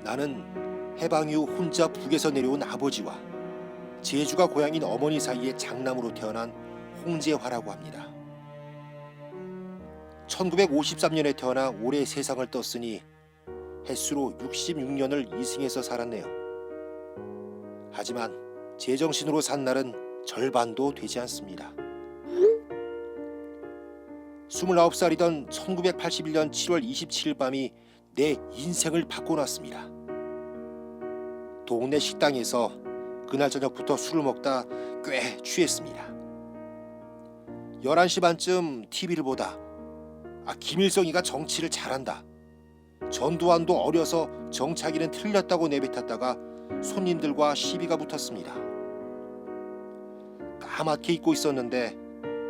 나는 해방 이후 혼자 북에서 내려온 아버지와 제주가 고향인 어머니 사이의 장남으로 태어난 홍재화라고 합니다. 1953년에 태어나 올해 세상을 떴으니 햇수로 66년을 이승에서 살았네요. 하지만 제정신으로 산 날은 절반도 되지 않습니다. 29살이던 1981년 7월 27일 밤이 내 인생을 바꿔놨습니다. 동네 식당에서 그날 저녁부터 술을 먹다 꽤 취했습니다. 11시 반쯤 TV를 보다 김일성이가 정치를 잘한다. 전두환도 어려서 정착이는 틀렸다고 내뱉었다가 손님들과 시비가 붙었습니다. 까맣게 잊고 있었는데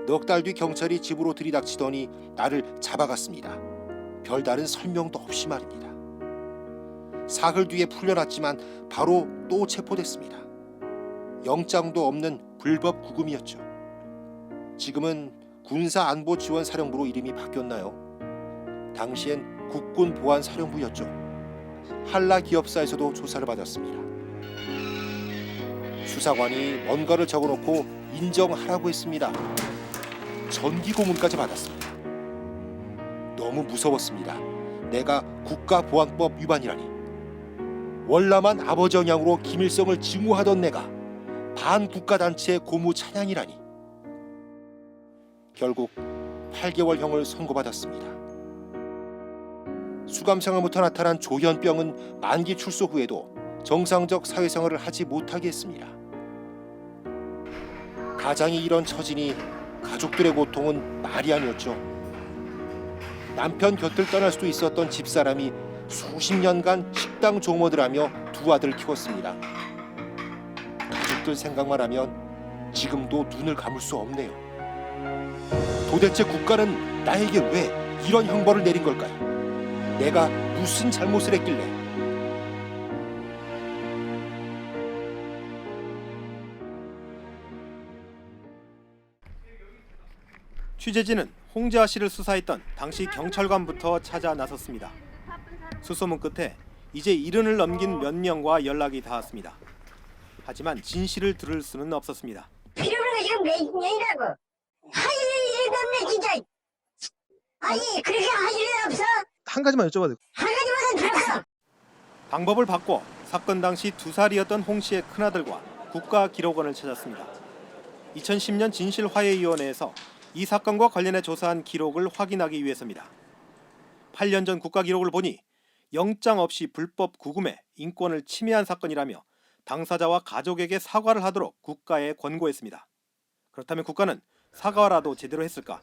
넉 달 뒤 경찰이 집으로 들이닥치더니 나를 잡아갔습니다. 별다른 설명도 없이 말입니다. 사흘 뒤에 풀려났지만 바로 또 체포됐습니다. 영장도 없는 불법 구금이었죠. 지금은 군사안보지원사령부로 이름이 바뀌었나요? 당시엔 국군보안사령부였죠. 한라기업사에서도 조사를 받았습니다. 수사관이 뭔가를 적어놓고 인정하라고 했습니다. 전기고문까지 받았습니다. 너무 무서웠습니다. 내가 국가보안법 위반이라니. 월남한 아버지 영향으로 김일성을 증오하던 내가 반국가단체 고무 찬양이라니. 결국 8개월형을 선고받았습니다. 수감생활부터 나타난 조현병은 만기 출소 후에도 정상적 사회생활을 하지 못하게 했습니다. 가장이 이런 처지니 가족들의 고통은 말이 아니었죠. 남편 곁을 떠날 수도 있었던 집사람이 수십 년간 식당 종업을 두 아들을 키웠습니다. 가족들 생각만 하면 지금도 눈을 감을 수 없네요. 도대체 국가는 나에게 왜 이런 형벌을 내린 걸까요? 내가 무슨 잘못을 했길래? 취재진은 홍재화 씨를 수사했던 당시 경찰관부터 찾아 나섰습니다. 수소문 끝에 이제 70을 넘긴 몇 명과 연락이 닿았습니다. 하지만 진실을 들을 수는 없었습니다. 필요한 지금 몇 년이라고. 일도 없네 진짜. 그렇게 할 일은 없어. 한 가지만 여쭤봐도 한 가지만 들었어. 방법을 바꿔 사건 당시 2살이었던 홍 씨의 큰아들과 국가기록원을 찾았습니다. 2010년 진실화해위원회에서 이 사건과 관련해 조사한 기록을 확인하기 위해서입니다. 8년 전 국가기록을 보니 영장 없이 불법 구금해 인권을 침해한 사건이라며 당사자와 가족에게 사과를 하도록 국가에 권고했습니다. 그렇다면 국가는 사과라도 제대로 했을까?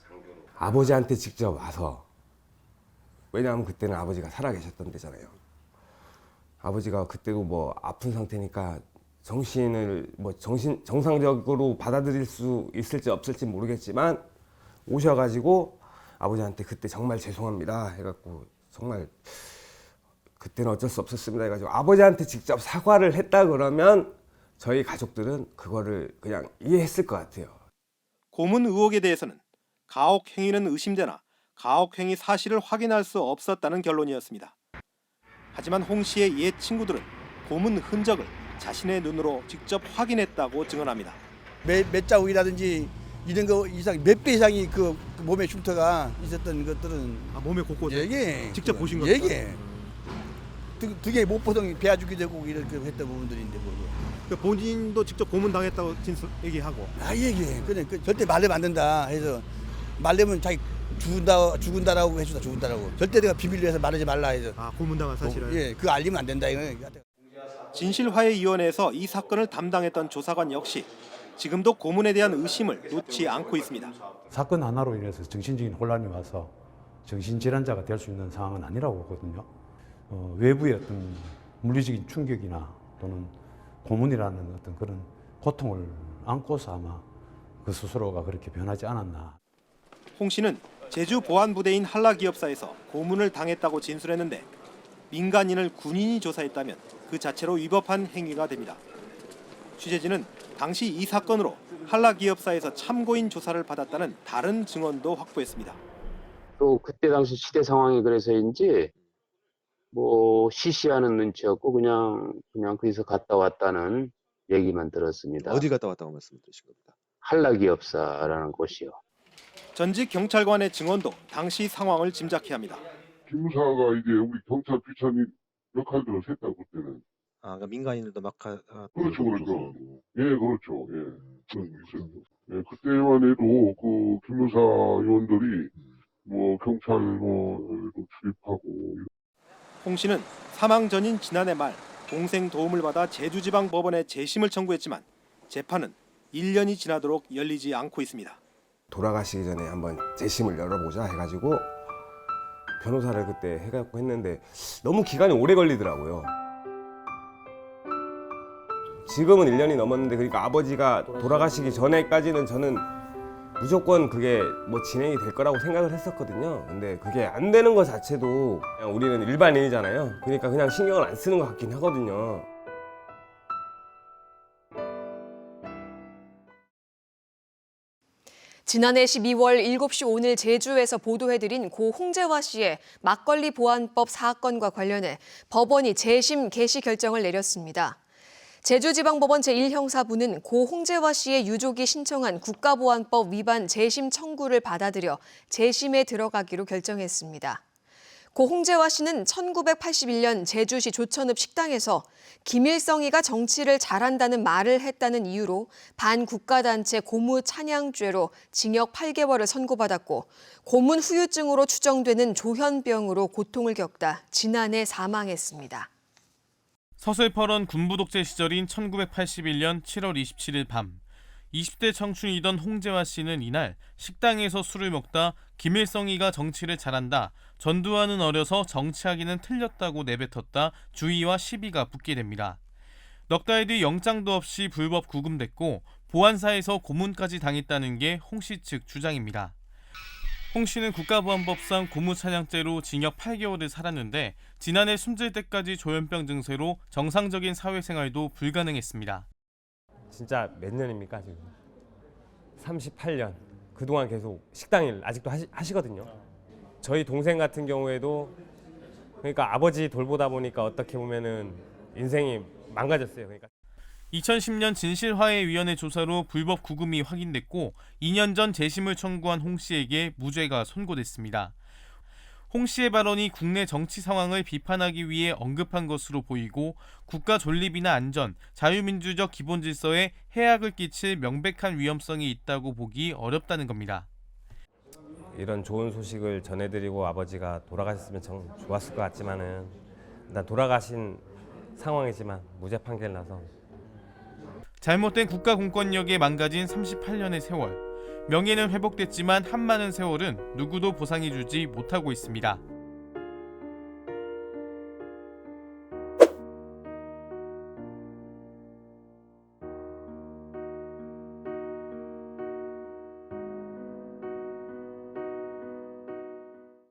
아버지한테 직접 와서, 왜냐하면 그때는 아버지가 살아계셨던 데잖아요. 아버지가 그때도 뭐 아픈 상태니까 정상적으로 받아들일 수 있을지 없을지 모르겠지만 오셔가지고 아버지한테 그때 정말 죄송합니다 해갖고, 정말 그때는 어쩔 수 없었습니다 해가지고 아버지한테 직접 사과를 했다 그러면 저희 가족들은 그거를 그냥 이해했을 것 같아요. 고문 의혹에 대해서는 가혹 행위는 의심되나 가혹 행위 사실을 확인할 수 없었다는 결론이었습니다. 하지만 홍 씨의 옛 친구들은 고문 흔적을 자신의 눈으로 직접 확인했다고 증언합니다. 몇 자국이라든지 이런 거 이상 몇 배 이상이 그 몸에 흉터가 있었던 것들은 몸에 곳곳에 얘기 직접 보신 겁니까? 얘기 등에 못보동 배아주기 되고 이렇게 했던 부분들인데 뭐. 본인도 직접 고문 당했다고 얘기하고. 얘기 그냥 절대 말리면 안 된다 해서, 말리면 자기 죽은다라고 해주다 죽은다라고. 절대 내가 비밀로 해서 말하지 말라 해서. 고문 당한 사실을. 그거 알리면 안 된다 이거. 진실화해위원회에서 이 사건을 담당했던 조사관 역시 지금도 고문에 대한 의심을 놓지 않고 있습니다. 사건 하나로 인해서 정신적인 혼란이 와서 정신질환자가 될 수 있는 상황은 아니라고 보거든요. 외부의 어떤 물리적인 충격이나 또는 고문이라는 어떤 그런 고통을 안고서 아마 그 스스로가 그렇게 변하지 않았나. 홍 씨는 제주 보안부대인 한라기업사에서 고문을 당했다고 진술했는데 민간인을 군인이 조사했다면 그 자체로 위법한 행위가 됩니다. 취재진은 당시 이 사건으로 한라기업사에서 참고인 조사를 받았다는 다른 증언도 확보했습니다. 또 그때 당시 시대 상황이 그래서인지 뭐 시시하는 눈치 없고 그냥 거기서 갔다 왔다는 얘기만 들었습니다. 어디 갔다 왔다고 말씀 드신 겁니까? 한락이업사라는 곳이요. 전직 경찰관의 증언도 당시 상황을 짐작케 합니다. 기무사가 이제 우리 경찰 비천이 역할들을 했다고 그때는. 아, 그러니까 민간인들도 막 그렇죠, 그렇죠. 예, 그렇죠. 예, 그런 게 있어요. 예, 그때만 해도 그 기무사 요원들이 뭐 경찰 출입하고. 홍 씨는 사망 전인 지난해 말 동생 도움을 받아 제주지방법원에 재심을 청구했지만 재판은 1년이 지나도록 열리지 않고 있습니다. 돌아가시기 전에 한번 재심을 열어보자 해가지고 변호사를 그때 해갖고 했는데 너무 기간이 오래 걸리더라고요. 지금은 1년이 넘었는데 그러니까 아버지가 돌아가시기 전에까지는 저는 무조건 그게 뭐 진행이 될 거라고 생각을 했었거든요. 근데 그게 안 되는 것 자체도 그냥 우리는 일반인이잖아요. 그러니까 그냥 신경을 안 쓰는 것 같긴 하거든요. 지난해 12월 7시 오늘 제주에서 보도해드린 고 홍재화 씨의 막걸리 보안법 사건과 관련해 법원이 재심 개시 결정을 내렸습니다. 제주지방법원 제1형사부는 고 홍재화 씨의 유족이 신청한 국가보안법 위반 재심 청구를 받아들여 재심에 들어가기로 결정했습니다. 고 홍재화 씨는 1981년 제주시 조천읍 식당에서 김일성이가 정치를 잘한다는 말을 했다는 이유로 반국가단체 고무찬양죄로 징역 8개월을 선고받았고 고문 후유증으로 추정되는 조현병으로 고통을 겪다 지난해 사망했습니다. 서슬퍼런 군부독재 시절인 1981년 7월 27일 밤 20대 청춘이던 홍재화 씨는 이날 식당에서 술을 먹다 김일성이가 정치를 잘한다, 전두환은 어려서 정치하기는 틀렸다고 내뱉었다 주의와 시비가 붙게 됩니다. 넉 달 뒤 영장도 없이 불법 구금됐고 보안사에서 고문까지 당했다는 게 홍 씨 측 주장입니다. 홍 씨는 국가보안법상 고무찬양죄로 징역 8개월을 살았는데 지난해 숨질 때까지 조현병 증세로 정상적인 사회생활도 불가능했습니다. 진짜 몇 년입니까 지금? 38년. 그동안 계속 식당일 아직도 하시거든요. 저희 동생 같은 경우에도 그러니까 아버지 돌보다 보니까 어떻게 보면은 인생이 망가졌어요. 그러니까 2010년 진실화해위원회 조사로 불법 구금이 확인됐고 2년 전 재심을 청구한 홍 씨에게 무죄가 선고됐습니다. 홍 씨의 발언이 국내 정치 상황을 비판하기 위해 언급한 것으로 보이고 국가 존립이나 안전, 자유민주적 기본 질서에 해악을 끼칠 명백한 위험성이 있다고 보기 어렵다는 겁니다. 이런 좋은 소식을 전해드리고 아버지가 돌아가셨으면 참 좋았을 것 같지만은 일단 돌아가신 상황이지만 무죄 판결 나서 잘못된 국가 공권력에 망가진 38년의 세월. 명예는 회복됐지만 한많은 세월은 누구도 보상해주지 못하고 있습니다.